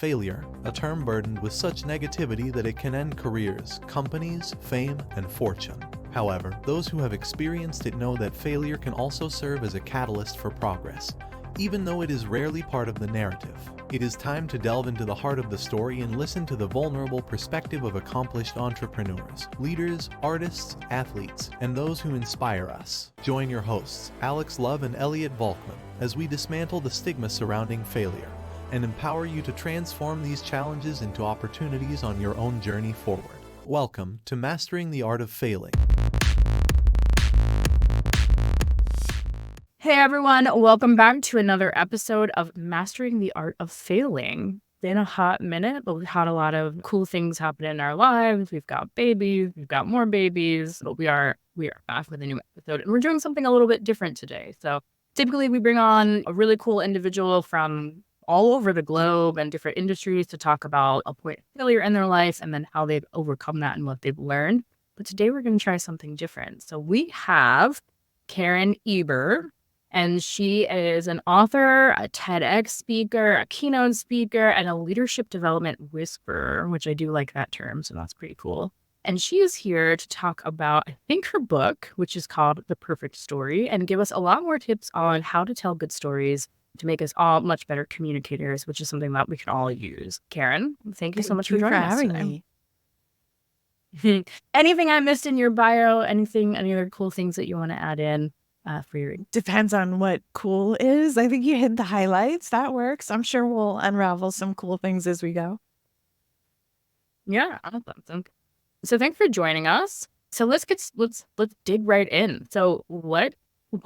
failure, a term burdened with such negativity that it can end careers, companies, fame, and fortune. However, those who have experienced it know that failure can also serve as a catalyst for progress, even though it is rarely part of the narrative. It is time to delve into the heart of the story and listen to the vulnerable perspective of accomplished entrepreneurs, leaders, artists, athletes, and those who inspire us. Join your hosts, Alex Love and Elliot Volkman, as we dismantle the stigma surrounding failure and empower you to transform these challenges into opportunities on your own journey forward. Welcome to Mastering the Art of Failing. Hey everyone, welcome back to another episode of Mastering the Art of Failing. Been a hot minute, but we've had a lot of cool things happen in our lives. We've got babies, we've got more babies, but we are back with a new episode, and we're doing something a little bit different today. So typically we bring on a really cool individual from all over the globe and different industries to talk about a point of failure in their life and then how they've overcome that and what they've learned. But today we're going to try something different. So we have Karen Eber. And she is an author, a TEDx speaker, a keynote speaker, and a leadership development whisperer, which I do like that term, so that's pretty cool. And she is here to talk about, I think, her book, which is called The Perfect Story, and give us a lot more tips on how to tell good stories to make us all much better communicators, which is something that we can all use. Karen, thank you so much for joining us today. Anything I missed in your bio? Any other cool things that you want to add in? For your Depends on what cool is. I think you hit the highlights. That works. I'm sure we'll unravel some cool things as we go. Yeah, awesome. So thanks for joining us. So let's dig right in. So what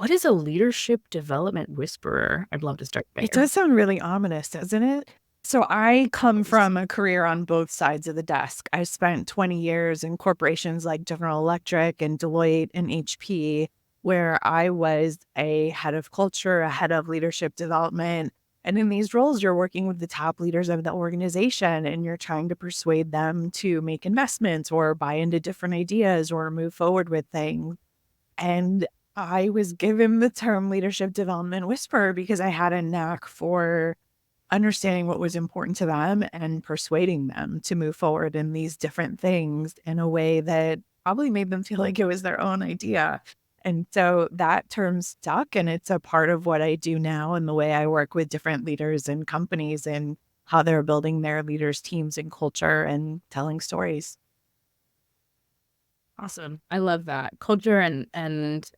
is a leadership development whisperer? I'd love to start there. It does sound really ominous, doesn't it? So I come from a career on both sides of the desk. I spent 20 years in corporations like General Electric and Deloitte and HP, where I was a head of culture, a head of leadership development. And in these roles, you're working with the top leaders of the organization and you're trying to persuade them to make investments or buy into different ideas or move forward with things. And I was given the term leadership development whisperer because I had a knack for understanding what was important to them and persuading them to move forward in these different things in a way that probably made them feel like it was their own idea. And so that term stuck, and it's a part of what I do now and the way I work with different leaders and companies and how they're building their leaders' teams and culture and telling stories. Awesome. I love that. Culture and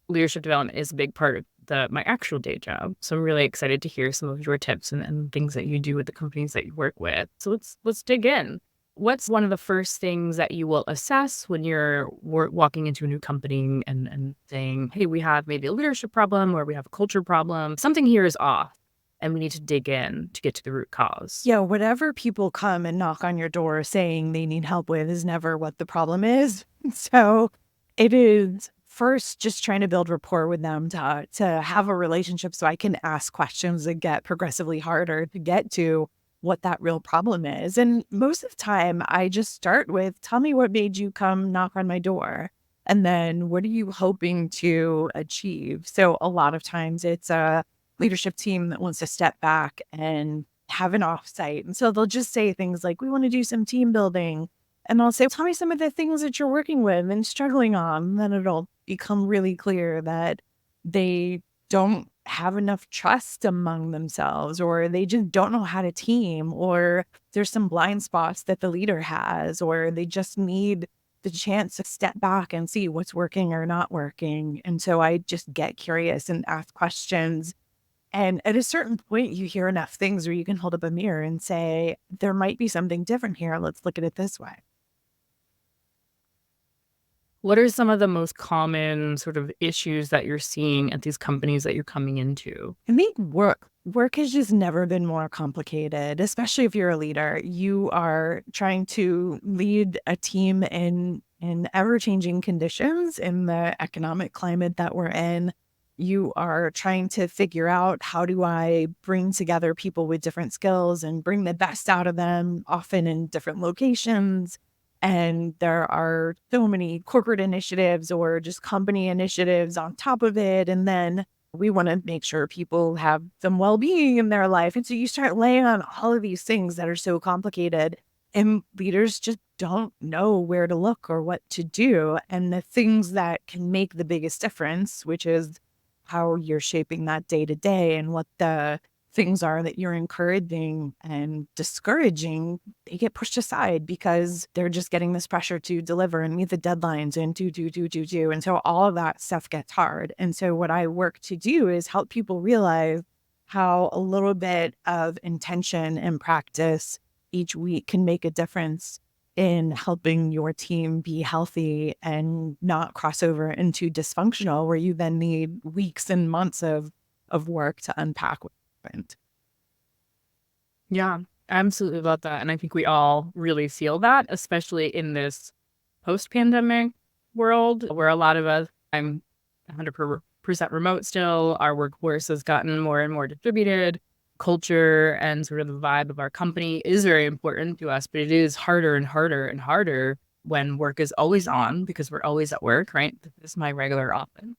leadership development is a big part of my actual day job. So I'm really excited to hear some of your tips and things that you do with the companies that you work with. So let's dig in. What's one of the first things that you will assess when you're walking into a new company and saying, hey, we have maybe a leadership problem or we have a culture problem. Something here is off and we need to dig in to get to the root cause. Yeah, whatever people come and knock on your door saying they need help with is never what the problem is. So it is first just trying to build rapport with them to have a relationship so I can ask questions that get progressively harder to get to what that real problem is. And most of the time, I just start with, tell me what made you come knock on my door. And then what are you hoping to achieve? So a lot of times it's a leadership team that wants to step back and have an offsite. And so they'll just say things like, we want to do some team building. And I'll say, tell me some of the things that you're working with and struggling on. And then it'll become really clear that they don't have enough trust among themselves, or they just don't know how to team, or there's some blind spots that the leader has, or they just need the chance to step back and see what's working or not working. And so I just get curious and ask questions. And at a certain point, you hear enough things where you can hold up a mirror and say, there might be something different here. Let's look at it this way. What are some of the most common sort of issues that you're seeing at these companies that you're coming into? I think work has just never been more complicated, especially if you're a leader. You are trying to lead a team in ever-changing conditions in the economic climate that we're in. You are trying to figure out, how do I bring together people with different skills and bring the best out of them, often in different locations. And there are so many corporate initiatives or just company initiatives on top of it. And then We want to make sure people have some well-being in their life. And so you start laying on all of these things that are so complicated, and leaders just don't know where to look or what to do. And the things that can make the biggest difference, which is how you're shaping that day to day and what the things are that you're encouraging and discouraging, they get pushed aside because they're just getting this pressure to deliver and meet the deadlines and do. And so all of that stuff gets hard. And so what I work to do is help people realize how a little bit of intention and practice each week can make a difference in helping your team be healthy and not cross over into dysfunctional, where you then need weeks and months of work to unpack what happened. Yeah, absolutely about that. And I think we all really feel that, especially in this post-pandemic world where a lot of us, I'm 100% remote still. Our workforce has gotten more and more distributed. Culture and sort of the vibe of our company is very important to us, but it is harder and harder and harder when work is always on because we're always at work, right? This is my regular office.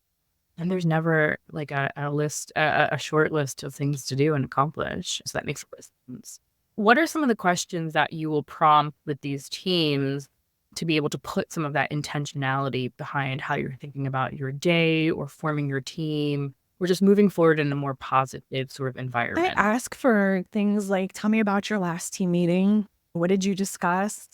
And there's never like a short list of things to do and accomplish. So that makes a lot of sense. What are some of the questions that you will prompt with these teams to be able to put some of that intentionality behind how you're thinking about your day or forming your team or just moving forward in a more positive sort of I environment? ask for things like, tell me about your last team meeting. What did you discuss?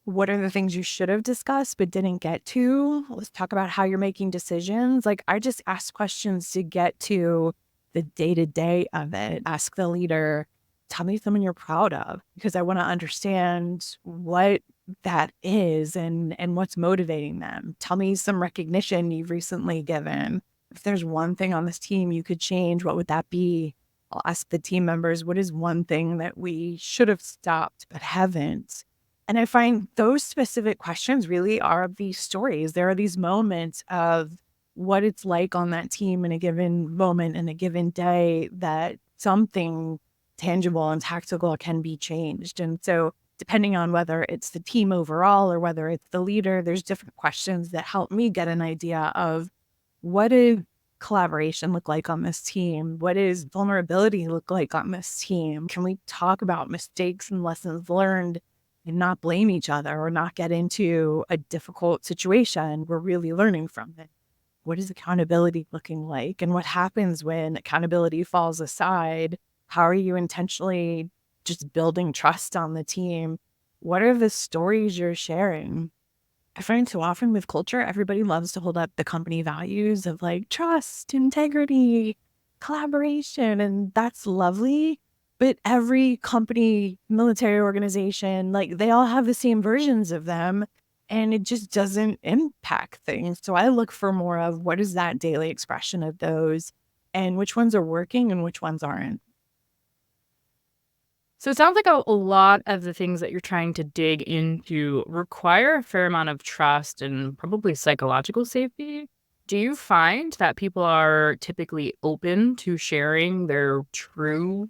What are the things you should have discussed but didn't get to? Let's talk about how you're making decisions. Like, I just ask questions to get to the day-to-day of it. Ask the leader, tell me someone you're proud of, because I want to understand what that is and what's motivating them. Tell me some recognition you've recently given. If there's one thing on this team you could change, what would that be? I'll ask the team members, what is one thing that we should have stopped but haven't? And I find those specific questions really are these stories. There are these moments of what it's like on that team in a given moment, in a given day, that something tangible and tactical can be changed. And so depending on whether it's the team overall or whether it's the leader, there's different questions that help me get an idea of what does collaboration look like on this team? What does vulnerability look like on this team? Can we talk about mistakes and lessons learned and not blame each other or not get into a difficult situation? We're really learning from it. What is accountability looking like? And what happens when accountability falls aside? How are you intentionally just building trust on the team? What are the stories you're sharing? I find so often with culture, everybody loves to hold up the company values of like trust, integrity, collaboration, and that's lovely. But every company, military organization, like they all have the same versions of them, and it just doesn't impact things. So I look for more of what is that daily expression of those and which ones are working and which ones aren't. So it sounds like a lot of the things that you're trying to dig into require a fair amount of trust and probably psychological safety. Do you find that people are typically open to sharing their true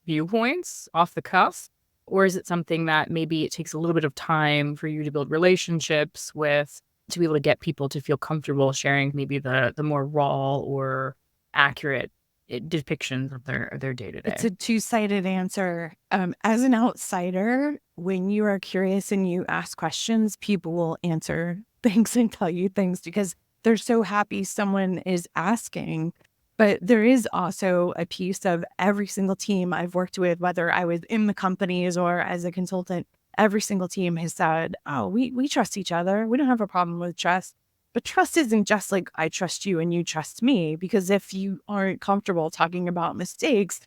viewpoints off the cuff? Or is it something that maybe it takes a little bit of time for you to build relationships with to be able to get people to feel comfortable sharing maybe the more raw or accurate depictions of their day-to-day? It's a two-sided answer. As an outsider, when you are curious and you ask questions, people will answer things and tell you things because they're so happy someone is asking. But there is also a piece of every single team I've worked with, whether I was in the companies or as a consultant, every single team has said, oh, we trust each other. We don't have a problem with trust. But trust isn't just like I trust you and you trust me, because if you aren't comfortable talking about mistakes,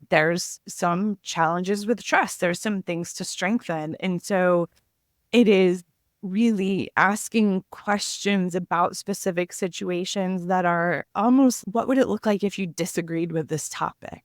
there's some challenges with trust. There's some things to strengthen. And so it is really asking questions about specific situations that are almost, what would it look like if you disagreed with this topic?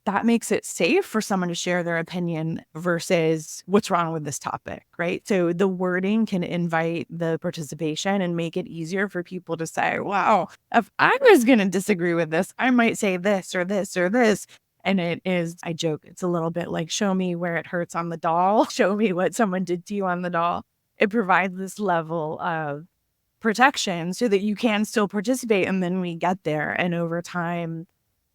That makes it safe for someone to share their opinion versus what's wrong with this topic, right? So the wording can invite the participation and make it easier for people to say, wow, if I was going to disagree with this, I might say this or this or this. And it is, I joke, it's a little bit like, show me where it hurts on the doll. Show me what someone did to you on the doll. It provides this level of protection so that you can still participate. And then we get there. And over time,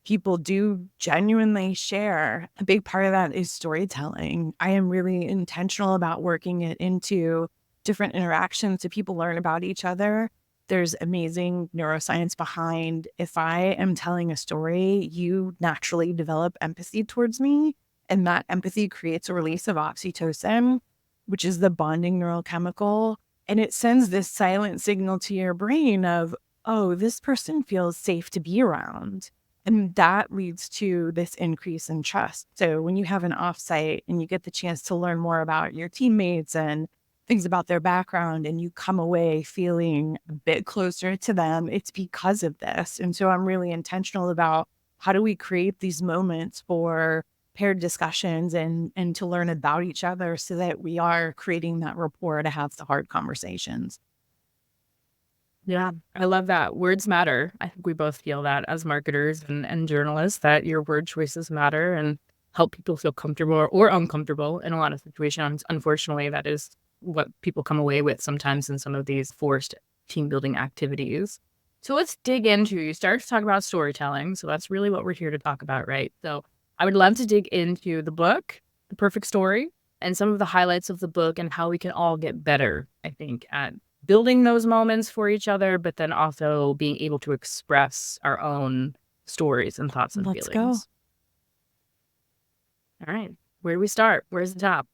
people do genuinely share. A big part of that is storytelling. I am really intentional about working it into different interactions so people learn about each other. There's amazing neuroscience behind if I am telling a story, you naturally develop empathy towards me. And that empathy creates a release of oxytocin, which is the bonding neurochemical. And it sends this silent signal to your brain of, oh, this person feels safe to be around. And that leads to this increase in trust. So when you have an offsite and you get the chance to learn more about your teammates and things about their background, and you come away feeling a bit closer to them, it's because of this. And so I'm really intentional about how do we create these moments for paired discussions and to learn about each other so that we are creating that rapport to have the hard conversations. Yeah, I love that. Words matter. I think we both feel that as marketers and journalists, that your word choices matter and help people feel comfortable or uncomfortable in a lot of situations. Unfortunately, that is what people come away with sometimes in some of these forced team building activities. So let's dig into, you start to talk about storytelling. So that's really what we're here to talk about, right? So I would love to dig into the book, The Perfect Story, and some of the highlights of the book and how we can all get better, I think, at building those moments for each other, but then also being able to express our own stories and thoughts and Let's feelings. go. All right. Where do we start? Where's the top?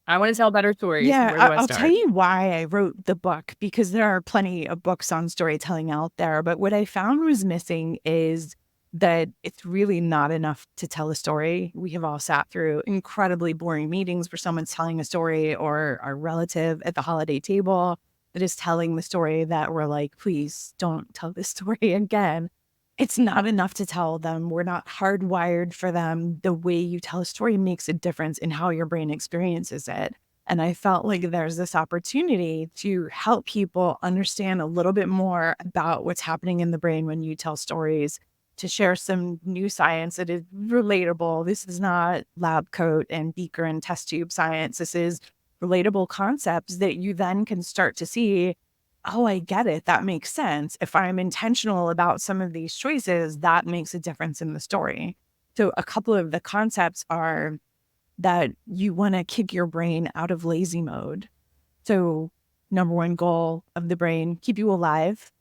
I want to tell better stories. Yeah, Where do I I'll start? tell you why I wrote the book, because there are plenty of books on storytelling out there. But what I found was missing is that it's really not enough to tell a story. We have all sat through incredibly boring meetings where someone's telling a story, or our relative at the holiday table that is telling the story that we're like, please don't tell this story again. It's not enough to tell them. We're not hardwired for them. The way you tell a story makes a difference in how your brain experiences it. And I felt like there's this opportunity to help people understand a little bit more about what's happening in the brain when you tell stories, to share some new science that is relatable. This is not lab coat and beaker and test tube science. This is relatable concepts that you then can start to see, oh, I get it. That makes sense. If I'm intentional about some of these choices, that makes a difference in the story. So a couple of the concepts are that you want to kick your brain out of lazy mode. So number one goal of the brain, keep you alive.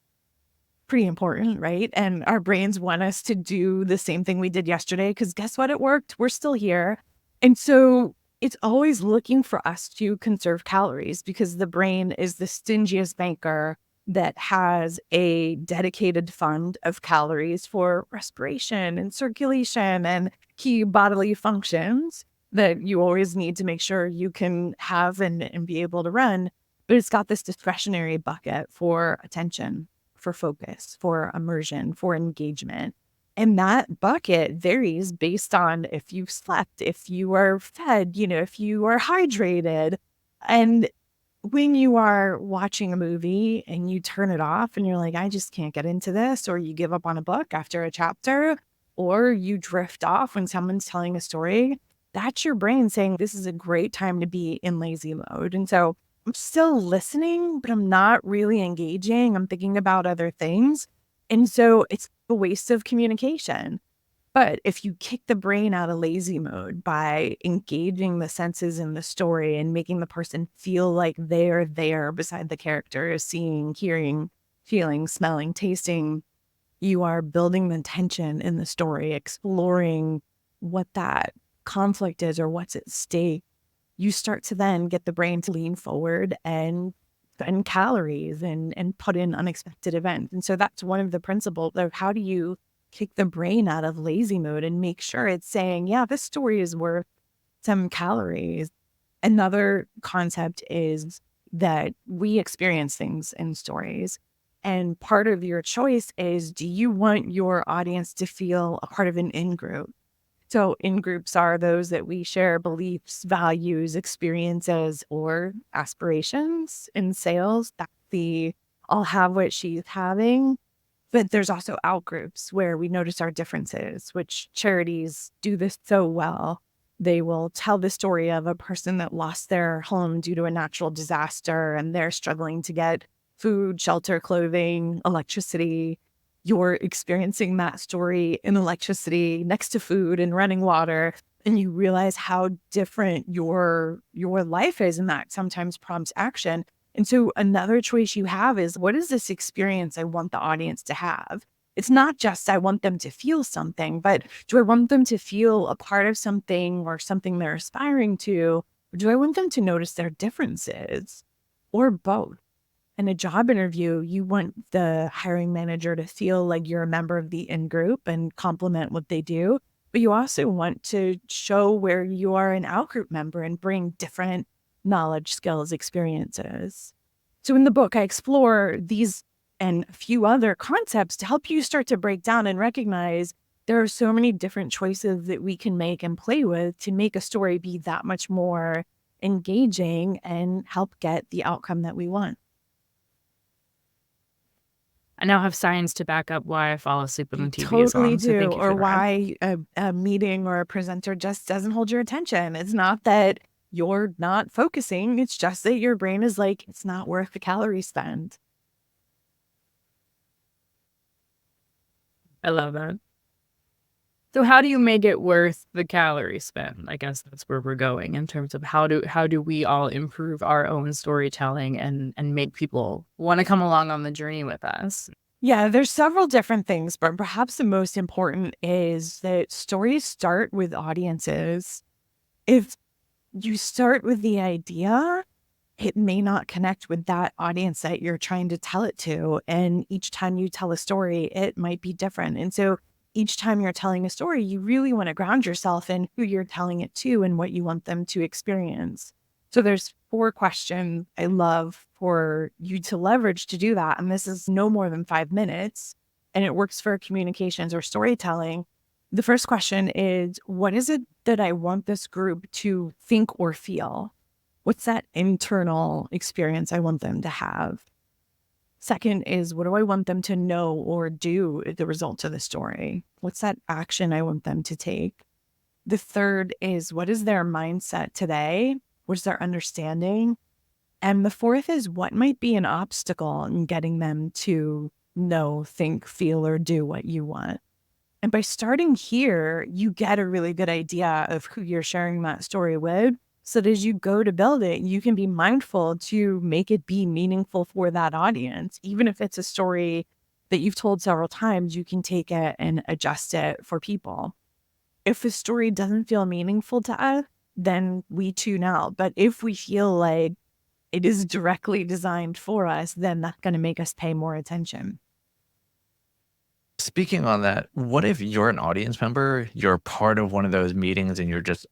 Pretty important, right? And our brains want us to do the same thing we did yesterday because guess what? It worked. We're still here. And so it's always looking for us to conserve calories because the brain is the stingiest banker that has a dedicated fund of calories for respiration and circulation and key bodily functions that you always need to make sure you can have and be able to run. But it's got this discretionary bucket for attention, for focus, for immersion, for engagement. And that bucket varies based on if you've slept, if you are fed, if you are hydrated. And when you are watching a movie and you turn it off and you're like, I just can't get into this, or you give up on a book after a chapter, or you drift off when someone's telling a story, that's your brain saying, this is a great time to be in lazy mode. And so I'm still listening, but I'm not really engaging. I'm thinking about other things. And so it's a waste of communication. But if you kick the brain out of lazy mode by engaging the senses in the story and making the person feel like they're there beside the character, seeing, hearing, feeling, smelling, tasting, you are building the tension in the story, exploring what that conflict is or what's at stake. You start to then get the brain to lean forward and spend calories and put in unexpected events. And so that's one of the principles of how do you kick the brain out of lazy mode and make sure it's saying, yeah, this story is worth some calories. Another concept is that we experience things in stories. And part of your choice is, do you want your audience to feel a part of an in-group? So in-groups are those that we share beliefs, values, experiences, or aspirations. In sales, that's the I'll have what she's having. But there's also out-groups where we notice our differences, which charities do this so well. They will tell the story of a person that lost their home due to a natural disaster, and they're struggling to get food, shelter, clothing, electricity. You're experiencing that story in electricity next to food and running water, and you realize how different your life is, and that sometimes prompts action. And so another choice you have is, what is this experience I want the audience to have? It's not just I want them to feel something, but do I want them to feel a part of something or something they're aspiring to? Or do I want them to notice their differences, or both? In a job interview, you want the hiring manager to feel like you're a member of the in-group and compliment what they do. But you also want to show where you are an out-group member and bring different knowledge, skills, experiences. So in the book, I explore these and a few other concepts to help you start to break down and recognize there are so many different choices that we can make and play with to make a story be that much more engaging and help get the outcome that we want. I now have science to back up why I fall asleep when You the TV is totally on. So do. thank you Or for that. why a meeting or a presenter just doesn't hold your attention. It's not that you're not focusing. It's just that your brain is like, it's not worth the calorie spend. I love that. So how do you make it worth the calorie spend? I guess that's where we're going in terms of how do we all improve our own storytelling and make people want to come along on the journey with us? Yeah, there's several different things, but perhaps the most important is that stories start with audiences. If you start with the idea, it may not connect with that audience that you're trying to tell it to. And each time you tell a story, it might be different. And so each time you're telling a story, you really want to ground yourself in who you're telling it to and what you want them to experience. So there's 4 questions I love for you to leverage to do that. And this is no more than 5 minutes, and it works for communications or storytelling. The first question is, what is it that I want this group to think or feel? What's that internal experience I want them to have? Second is, what do I want them to know or do as the result of the story? What's that action I want them to take? The third is, what is their mindset today? What's their understanding? And the fourth is, what might be an obstacle in getting them to know, think, feel, or do what you want? And by starting here, you get a really good idea of who you're sharing that story with, so that as you go to build it, you can be mindful to make it be meaningful for that audience. Even if it's a story that you've told several times, you can take it and adjust it for people. If the story doesn't feel meaningful to us, then we tune out. But if we feel like it is directly designed for us, then that's going to make us pay more attention. Speaking on that, what if you're an audience member, you're part of one of those meetings and you're just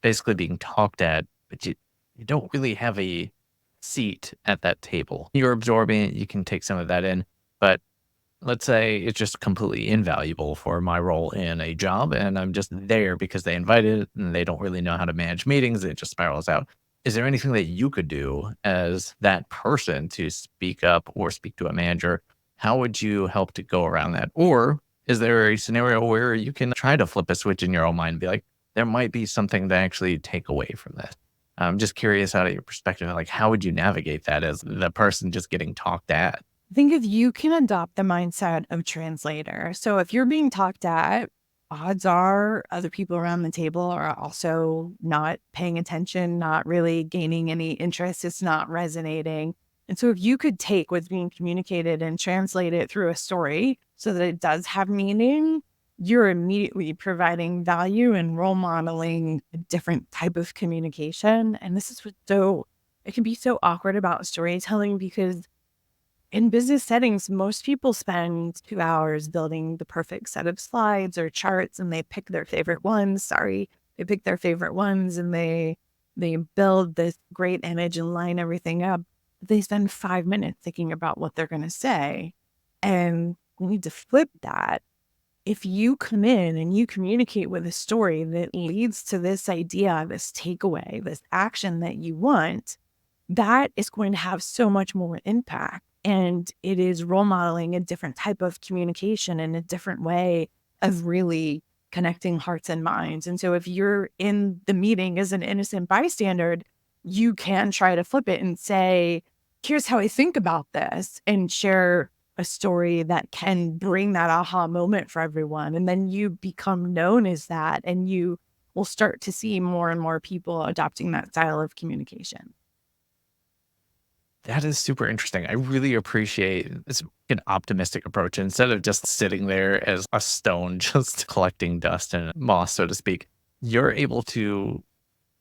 basically being talked at, but you don't really have a seat at that table. You're absorbing it, you can take some of that in, but let's say it's just completely invaluable for my role in a job and I'm just there because they invited it and they don't really know how to manage meetings, it just spirals out. Is there anything that you could do as that person to speak up or speak to a manager? How would you help to go around that? Or is there a scenario where you can try to flip a switch in your own mind and be like, there might be something to actually take away from this? I'm just curious out of your perspective, like how would you navigate that as the person just getting talked at? I think if you can adopt the mindset of translator. So if you're being talked at, odds are other people around the table are also not paying attention, not really gaining any interest. It's not resonating. And so if you could take what's being communicated and translate it through a story so that it does have meaning, you're immediately providing value and role modeling a different type of communication. And this is it can be so awkward about storytelling, because in business settings, most people spend 2 hours building the perfect set of slides or charts, and they pick their favorite ones. They pick their favorite ones and they build this great image and line everything up. They spend 5 minutes thinking about what they're going to say. And we need to flip that. If you come in and you communicate with a story that leads to this idea, this takeaway, this action that you want, that is going to have so much more impact. And it is role modeling a different type of communication and a different way of really connecting hearts and minds. And so if you're in the meeting as an innocent bystander, you can try to flip it and say, here's how I think about this, and share a story that can bring that aha moment for everyone. And then you become known as that, and you will start to see more and more people adopting that style of communication. That is super interesting. I really appreciate it's an optimistic approach. Instead of just sitting there as a stone, just collecting dust and moss, so to speak, you're able to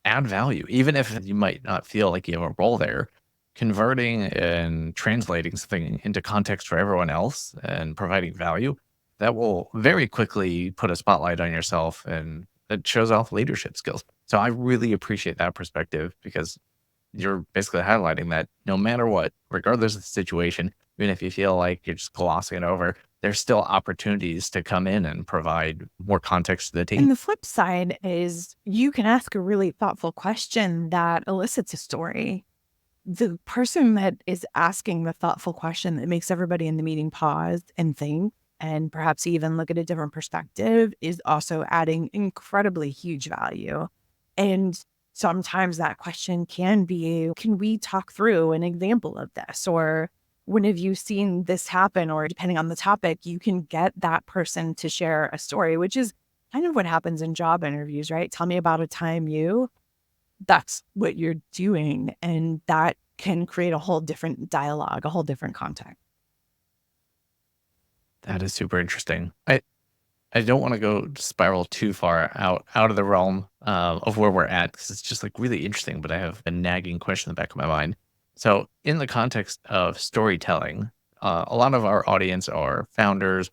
add value, even if you might not feel like you have a role there. Converting and translating something into context for everyone else and providing value, that will very quickly put a spotlight on yourself, and it shows off leadership skills. So I really appreciate that perspective, because you're basically highlighting that no matter what, regardless of the situation, even if you feel like you're just glossing it over, there's still opportunities to come in and provide more context to the team. And the flip side is you can ask a really thoughtful question that elicits a story. The person that is asking the thoughtful question that makes everybody in the meeting pause and think, and perhaps even look at a different perspective, is also adding incredibly huge value. And sometimes that question can be, can we talk through an example of this? Or when have you seen this happen? Or depending on the topic, you can get that person to share a story, which is kind of what happens in job interviews, right? Tell me about a time that's what you're doing. And that can create a whole different dialogue, a whole different context. That is super interesting. I don't want to go spiral too far out of the realm of where we're at, because it's just like really interesting, but I have a nagging question in the back of my mind. So in the context of storytelling, a lot of our audience are founders.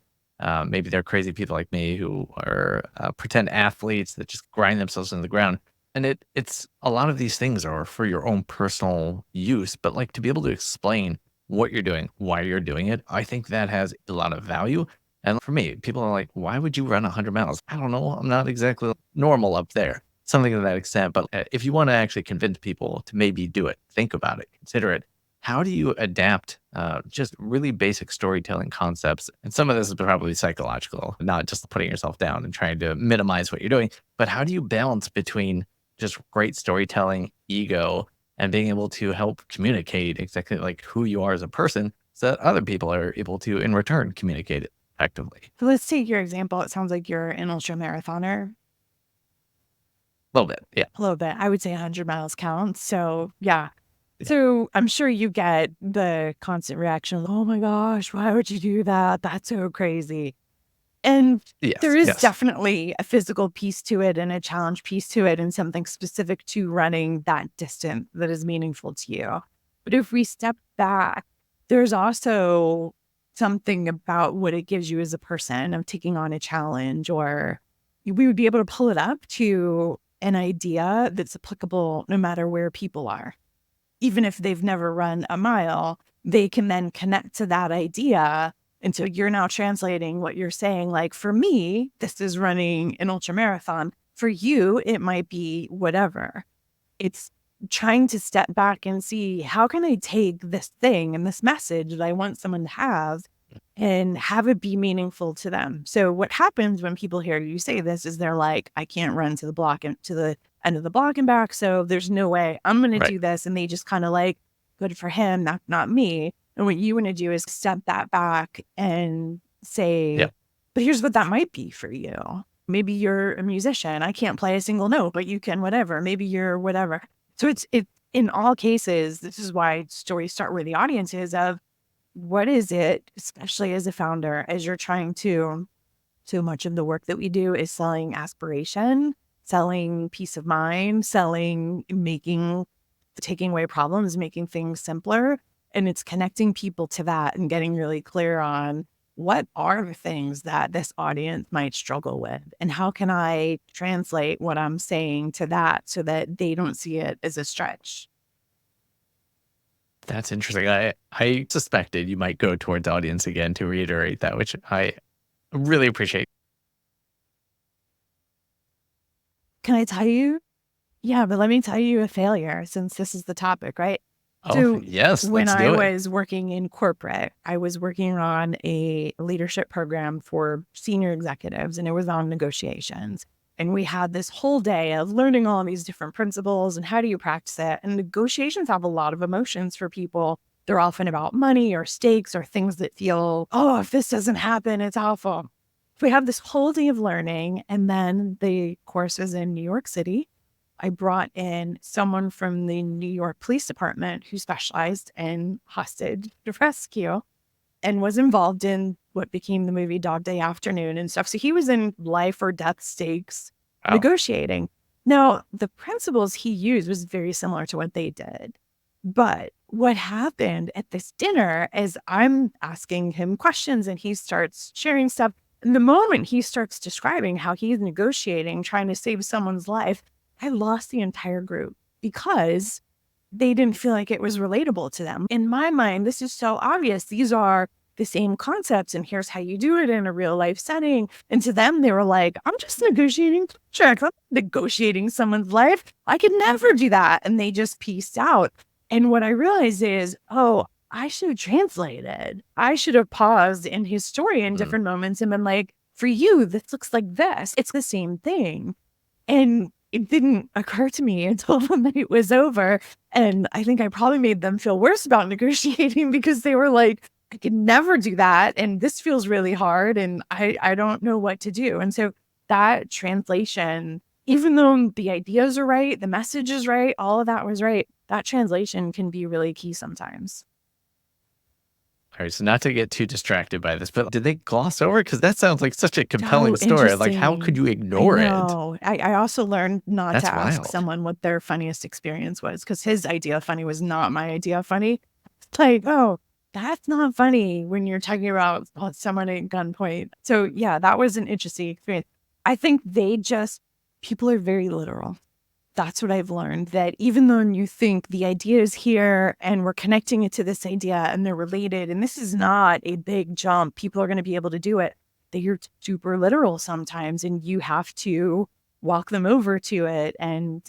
Maybe they're crazy people like me who are pretend athletes that just grind themselves into the ground. And it's a lot of these things are for your own personal use, but like to be able to explain what you're doing, why you're doing it, I think that has a lot of value. And for me, people are like, why would you run 100 miles? I don't know. I'm not exactly normal up there. Something to that extent. But if you want to actually convince people to maybe do it, think about it, consider it. How do you adapt just really basic storytelling concepts? And some of this is probably psychological, not just putting yourself down and trying to minimize what you're doing. But how do you balance between just great storytelling, ego, and being able to help communicate exactly like who you are as a person, so that other people are able to, in return, communicate it effectively? So let's take your example. It sounds like you're an ultra marathoner. A little bit, yeah. A little bit. I would say 100 miles counts. So yeah. So I'm sure you get the constant reaction of, oh my gosh, why would you do that? That's so crazy. And Yes, there is yes. definitely a physical piece to it and a challenge piece to it, and something specific to running that distance that is meaningful to you. But if we step back, there's also something about what it gives you as a person of taking on a challenge, or we would be able to pull it up to an idea that's applicable no matter where people are. Even if they've never run a mile, they can then connect to that idea. And so you're now translating what you're saying. Like, for me, this is running an ultra marathon. For you, it might be whatever. It's trying to step back and see, how can I take this thing and this message that I want someone to have and have it be meaningful to them? So what happens when people hear you say this is they're like, I can't run to the block and to the end of the block and back. So there's no way I'm going to Right. do this. And they just kind of like, good for him, not me. And what you want to do is step that back and say, Yeah. but here's what that might be for you. Maybe you're a musician. I can't play a single note, but you can whatever. Maybe you're whatever. So it's in all cases, this is why stories start where the audience is, of what is it, especially as a founder, as you're trying to, so much of the work that we do is selling aspiration, selling peace of mind, taking away problems, making things simpler. And it's connecting people to that and getting really clear on what are the things that this audience might struggle with, and how can I translate what I'm saying to that so that they don't see it as a stretch. That's interesting. I suspected you might go towards audience again to reiterate that, which I really appreciate. Can I tell you? Yeah, but let me tell you a failure, since this is the topic, right? Oh, So yes, when let's I do it. was working in corporate, I was working on a leadership program for senior executives, and it was on negotiations. And we had this whole day of learning all these different principles and how do you practice it. And negotiations have a lot of emotions for people. They're often about money or stakes or things that feel, oh, if this doesn't happen, it's awful. We have this whole day of learning, and then the course is in New York City. I brought in someone from the New York Police Department who specialized in hostage rescue and was involved in what became the movie Dog Day Afternoon and stuff. So he was in life or death stakes Wow. negotiating. Now, the principles he used was very similar to what they did. But what happened at this dinner is I'm asking him questions and he starts sharing stuff. And the moment he starts describing how he's negotiating, trying to save someone's life, I lost the entire group because they didn't feel like it was relatable to them. In my mind, this is so obvious. These are the same concepts, and here's how you do it in a real life setting. And to them, they were like, I'm just negotiating contracts. I'm negotiating someone's life. I could never do that. And they just pieced out. And what I realized is, oh, I should have translated. I should have paused in his story in different moments and been like, for you, this looks like this. It's the same thing. And it didn't occur to me until the night was over. And I think I probably made them feel worse about negotiating because they were like, I could never do that. And this feels really hard. And I don't know what to do. And so that translation, even though the ideas are right, the message is right, all of that was right, that translation can be really key sometimes. All right, so not to get too distracted by this, but did they gloss over? Because that sounds like such a compelling Oh, story. Like, how could you ignore it? No, I also learned not That's to ask wild. someone what their funniest experience was because his idea of funny was not my idea of funny. It's like, oh, that's not funny when you're talking about someone at gunpoint. So yeah, that was an interesting experience. I think people are very literal. That's what I've learned, that even though you think the idea is here and we're connecting it to this idea and they're related, and this is not a big jump, people are going to be able to do it. They're super literal sometimes, and you have to walk them over to it and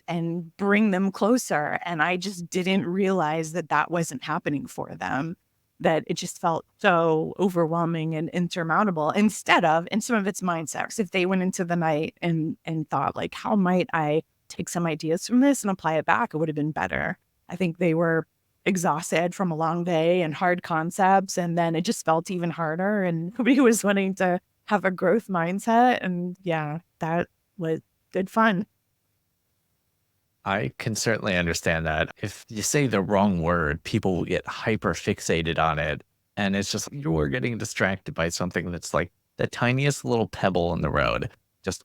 bring them closer. And I just didn't realize that that wasn't happening for them, that it just felt so overwhelming and insurmountable and some of it's mindset. If they went into the night and thought like, how might I take some ideas from this and apply it back, it would have been better. I think they were exhausted from a long day and hard concepts, and then it just felt even harder, and nobody was wanting to have a growth mindset. And yeah, that was good fun. I can certainly understand that. If you say the wrong word, people will get hyper fixated on it. And it's just, you're getting distracted by something that's like the tiniest little pebble in the road. Just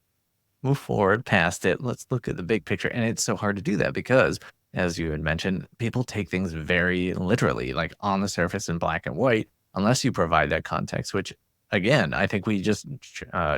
move forward past it. Let's look at the big picture. And it's so hard to do that because, as you had mentioned, people take things very literally, like on the surface in black and white, unless you provide that context, which again, I think we just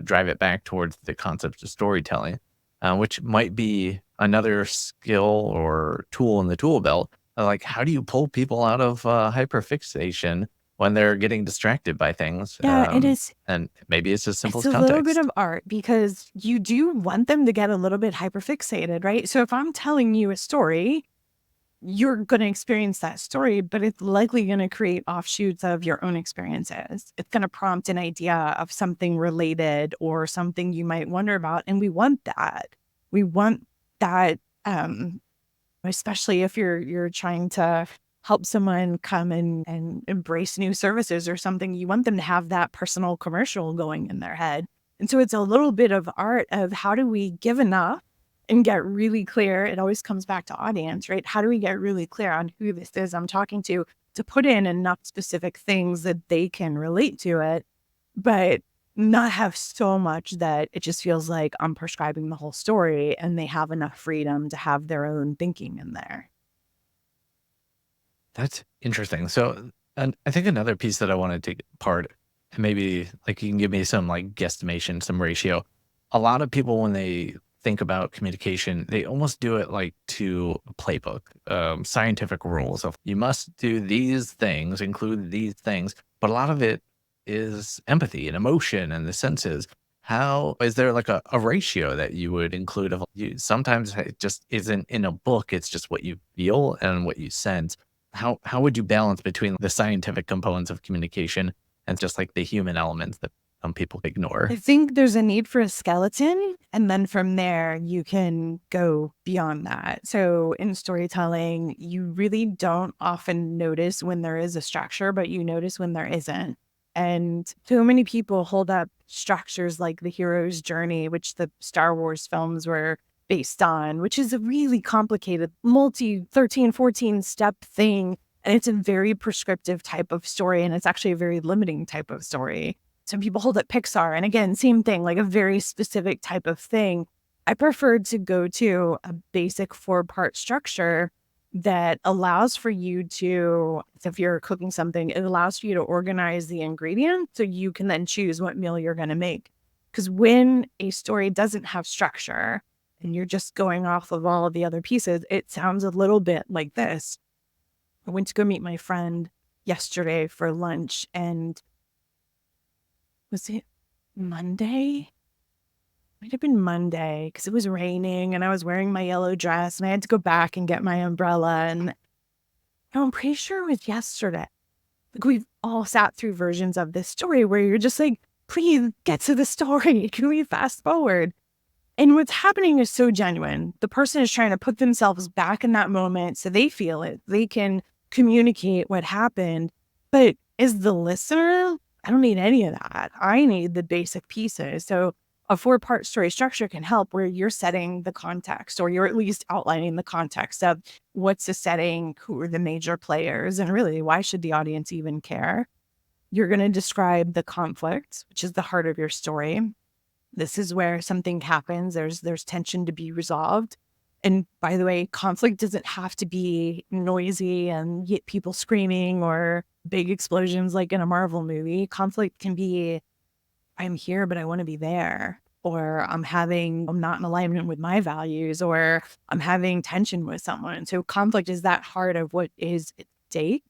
drive it back towards the concept of storytelling, which might be another skill or tool in the tool belt. Like, how do you pull people out of hyperfixation when they're getting distracted by things? Yeah, it is. And maybe it's as simple It's as a context. little bit of art because you do want them to get a little bit hyperfixated, right? So if I'm telling you a story, you're going to experience that story, but it's likely going to create offshoots of your own experiences. It's going to prompt an idea of something related or something you might wonder about. And we want that. We want that, especially if you're trying to help someone come and embrace new services or something. You want them to have that personal commercial going in their head. And so it's a little bit of art of how do we give enough and get really clear. It always comes back to audience, right? How do we get really clear on who this is I'm talking to put in enough specific things that they can relate to it, but not have so much that it just feels like I'm prescribing the whole story, and they have enough freedom to have their own thinking in there. That's interesting. So, and I think another piece that I want to take apart, and maybe like you can give me some like guesstimation, some ratio. A lot of people, when they think about communication, they almost do it like to a playbook, scientific rules of you must do these things, include these things. But a lot of it is empathy and emotion and the senses. How is there like a ratio that you would include of you? Sometimes it just isn't in a book. It's just what you feel and what you sense. How would you balance between the scientific components of communication and just like the human elements that some people ignore? I think there's a need for a skeleton. And then from there, you can go beyond that. So in storytelling, you really don't often notice when there is a structure, but you notice when there isn't. And so many people hold up structures like the hero's journey, which the Star Wars films were based on, which is a really complicated, 14 step thing. And it's a very prescriptive type of story. And it's actually a very limiting type of story. Some people hold up Pixar. And again, same thing, like a very specific type of thing. I prefer to go to a basic 4-part structure that allows for you to, if you're cooking something, it allows for you to organize the ingredients so you can then choose what meal you're going to make. Because when a story doesn't have structure and you're just going off of all of the other pieces, it sounds a little bit like this. I went to go meet my friend yesterday for lunch, and was it Monday? Might have been Monday because it was raining and I was wearing my yellow dress and I had to go back and get my umbrella. And I'm pretty sure it was yesterday. Like, we've all sat through versions of this story where you're just like, please get to the story. Can we fast forward? And what's happening is so genuine. The person is trying to put themselves back in that moment so they feel it. They can communicate what happened. But as the listener, I don't need any of that. I need the basic pieces. So a 4-part story structure can help where you're setting the context, or you're at least outlining the context of what's the setting, who are the major players, and really, why should the audience even care? You're going to describe the conflict, which is the heart of your story. This is where something happens. There's tension to be resolved. And by the way, conflict doesn't have to be noisy and get people screaming or big explosions like in a Marvel movie. Conflict can be, I'm here, but I want to be there. Or I'm not in alignment with my values, or I'm having tension with someone. So conflict is that heart of what is at stake.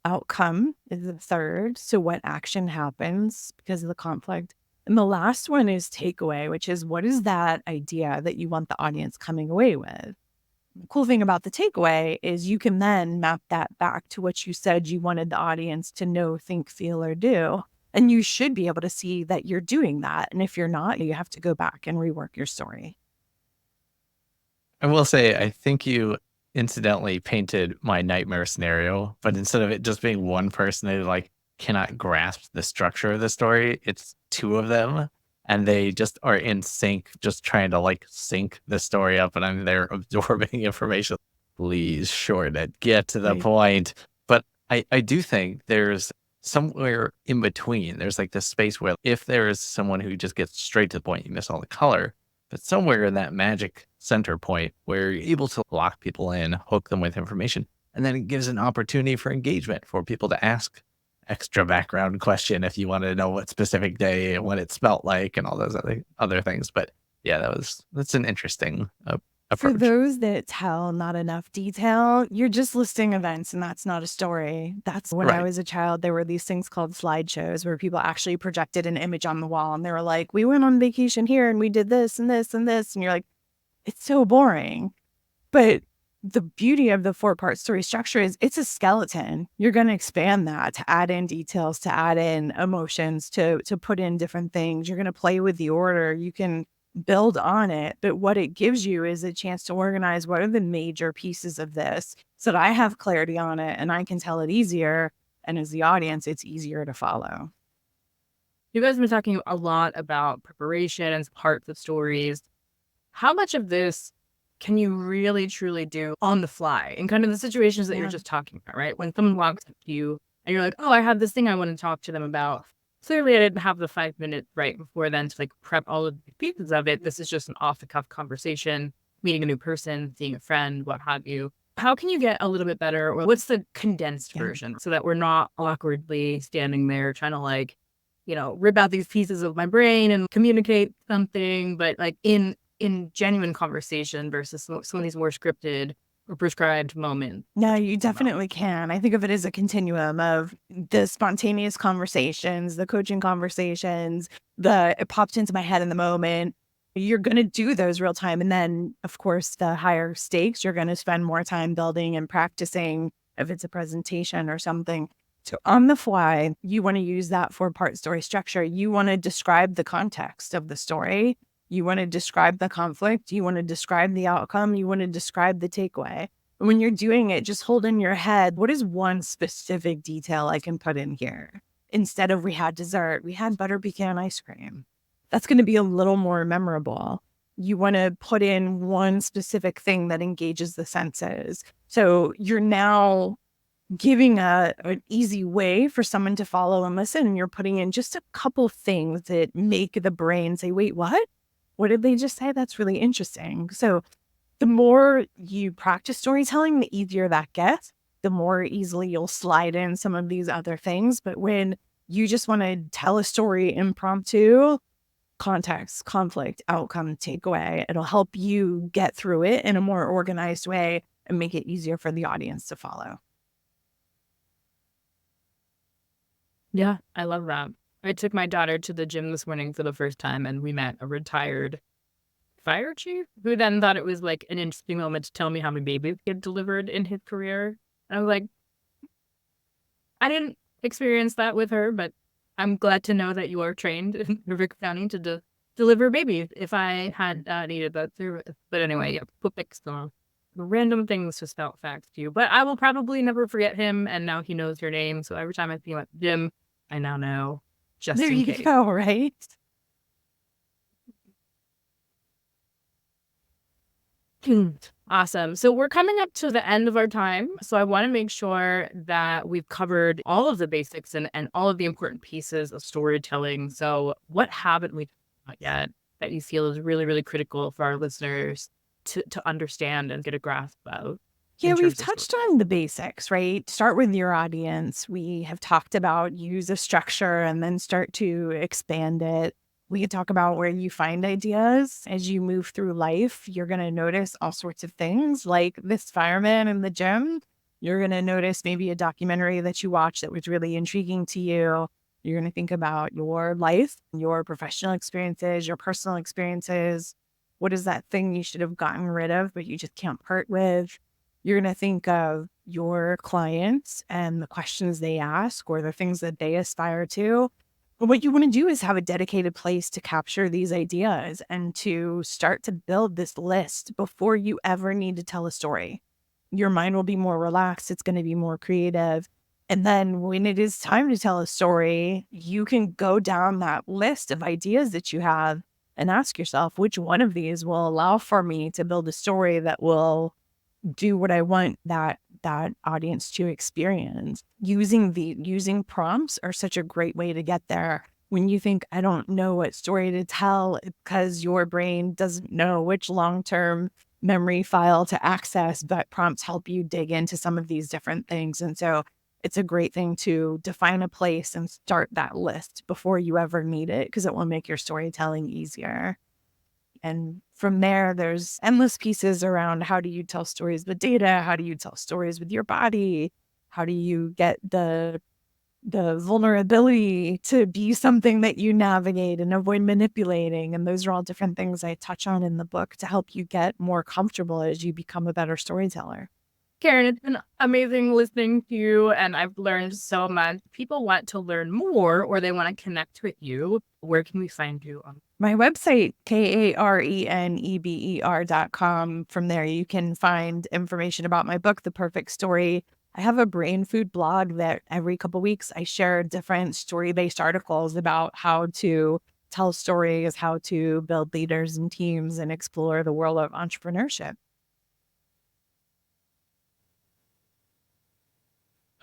Outcome is the third. So what action happens because of the conflict? And the last one is takeaway, which is, what is that idea that you want the audience coming away with? The cool thing about the takeaway is you can then map that back to what you said you wanted the audience to know, think, feel, or do. And you should be able to see that you're doing that. And if you're not, you have to go back and rework your story. I will say, I think you incidentally painted my nightmare scenario, but instead of it just being one person who like cannot grasp the structure of the story, it's 2 of them, and they just are in sync, just trying to like sync the story up, and I'm there absorbing information. Please shorten it, get to the Right. point. But I do think there's somewhere in between. There's like this space where if there is someone who just gets straight to the point, you miss all the color. But somewhere in that magic center point where you're able to lock people in, hook them with information, and then it gives an opportunity for engagement for people to ask extra background question if you want to know what specific day and what it smelt like and all those other things. But yeah, that's an interesting For approach. those that tell not enough detail, you're just listing events, and that's not a story. That's when I Right. was a child, there were these things called slideshows where people actually projected an image on the wall and they were like, we went on vacation here and we did this and this and this. And you're like, it's so boring. But the beauty of the 4-part story structure is it's a skeleton. You're going to expand that to add in details, to add in emotions, to put in different things. You're going to play with the order. You can build on it. But what it gives you is a chance to organize what are the major pieces of this so that I have clarity on it and I can tell it easier. And as the audience, it's easier to follow. You guys have been talking a lot about preparation and parts of stories. How much of this can you really truly do on the fly in kind of the situations that you're Yeah. just talking about, right? When someone walks up to you and you're like, oh, I have this thing I want to talk to them about. Clearly, I didn't have the 5 minutes right before then to like prep all of the pieces of it. This is just an off the cuff conversation, meeting a new person, seeing a friend, what have you. How can you get a little bit better, or what's the condensed Yeah. version so that we're not awkwardly standing there trying to like, rip out these pieces of my brain and communicate something, but like in genuine conversation versus some of these more scripted or prescribed moments? No, you definitely can. I think of it as a continuum of the spontaneous conversations, the coaching conversations, it popped into my head in the moment. You're going to do those real time. And then, of course, the higher stakes, you're going to spend more time building and practicing if it's a presentation or something. So on the fly, you want to use that 4-part story structure. You want to describe the context of the story. You want to describe the conflict. You want to describe the outcome. You want to describe the takeaway. And when you're doing it, just hold in your head, what is one specific detail I can put in here? Instead of we had dessert, we had butter pecan ice cream. That's going to be a little more memorable. You want to put in one specific thing that engages the senses. So you're now giving an easy way for someone to follow and listen. And you're putting in just a couple things that make the brain say, wait, what? What did they just say? That's really interesting. So the more you practice storytelling, the easier that gets, the more easily you'll slide in some of these other things. But when you just want to tell a story impromptu, context, conflict, outcome, takeaway, it'll help you get through it in a more organized way and make it easier for the audience to follow. Yeah, I love that. I took my daughter to the gym this morning for the first time, and we met a retired fire chief who then thought it was like an interesting moment to tell me how many babies he had delivered in his career. And I was like, I didn't experience that with her, but I'm glad to know that you are trained in River County to deliver babies if I had needed that service. But anyway, yeah, put some random things just felt facts to you. But I will probably never forget him, and now he knows your name. So every time I see him at the gym, I now know just There in you case. go, right? Awesome. So we're coming up to the end of our time. So I want to make sure that we've covered all of the basics and all of the important pieces of storytelling. So what haven't we talked about yet that you feel is really, really critical for our listeners to understand and get a grasp of? Yeah, in we've terms of touched on the basics, right? Start with your audience. We have talked about use a structure and then start to expand it. We could talk about where you find ideas as you move through life. You're going to notice all sorts of things like this fireman in the gym. You're going to notice maybe a documentary that you watched that was really intriguing to you. You're going to think about your life, your professional experiences, your personal experiences. What is that thing you should have gotten rid of, but you just can't part with? You're going to think of your clients and the questions they ask or the things that they aspire to. But what you want to do is have a dedicated place to capture these ideas and to start to build this list before you ever need to tell a story. Your mind will be more relaxed. It's going to be more creative. And then when it is time to tell a story, you can go down that list of ideas that you have and ask yourself, which one of these will allow for me to build a story that will do what I want that audience to experience. Using prompts are such a great way to get there. When you think, I don't know what story to tell because your brain doesn't know which long-term memory file to access, but prompts help you dig into some of these different things. And so it's a great thing to define a place and start that list before you ever need it, because it will make your storytelling easier. And from there, there's endless pieces around how do you tell stories with data? How do you tell stories with your body? How do you get the vulnerability to be something that you navigate and avoid manipulating? And those are all different things I touch on in the book to help you get more comfortable as you become a better storyteller. Karen, it's been amazing listening to you, and I've learned so much. People want to learn more or they want to connect with you. Where can we find you on? My website, KARENEBER.com. From there, you can find information about my book, The Perfect Story. I have a brain food blog that every couple of weeks I share different story-based articles about how to tell stories, how to build leaders and teams, and explore the world of entrepreneurship.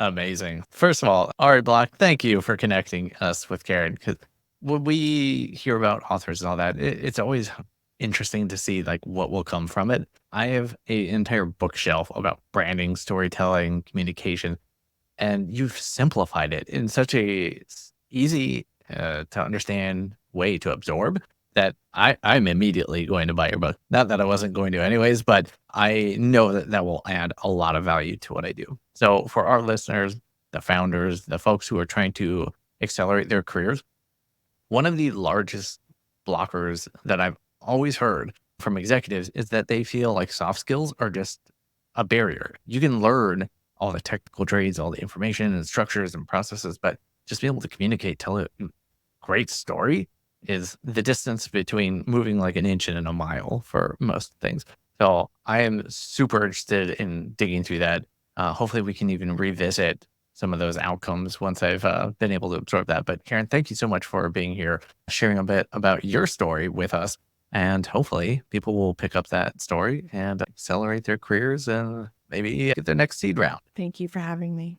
Amazing. First of all, Ari Block, thank you for connecting us with Karen. Because when we hear about authors and all that, it's always interesting to see like what will come from it. I have an entire bookshelf about branding, storytelling, communication, and you've simplified it in such a easy to understand way to absorb that I'm immediately going to buy your book. Not that I wasn't going to anyways, but I know that that will add a lot of value to what I do. So for our listeners, the founders, the folks who are trying to accelerate their careers, one of the largest blockers that I've always heard from executives is that they feel like soft skills are just a barrier. You can learn all the technical trades, all the information and structures and processes, but just be able to communicate, tell a great story is the distance between moving like an inch and a mile for most things. So I am super interested in digging through that. Hopefully we can even revisit some of those outcomes once I've been able to absorb that. But Karen, thank you so much for being here, sharing a bit about your story with us. And hopefully people will pick up that story and accelerate their careers and maybe get their next seed round. Thank you for having me.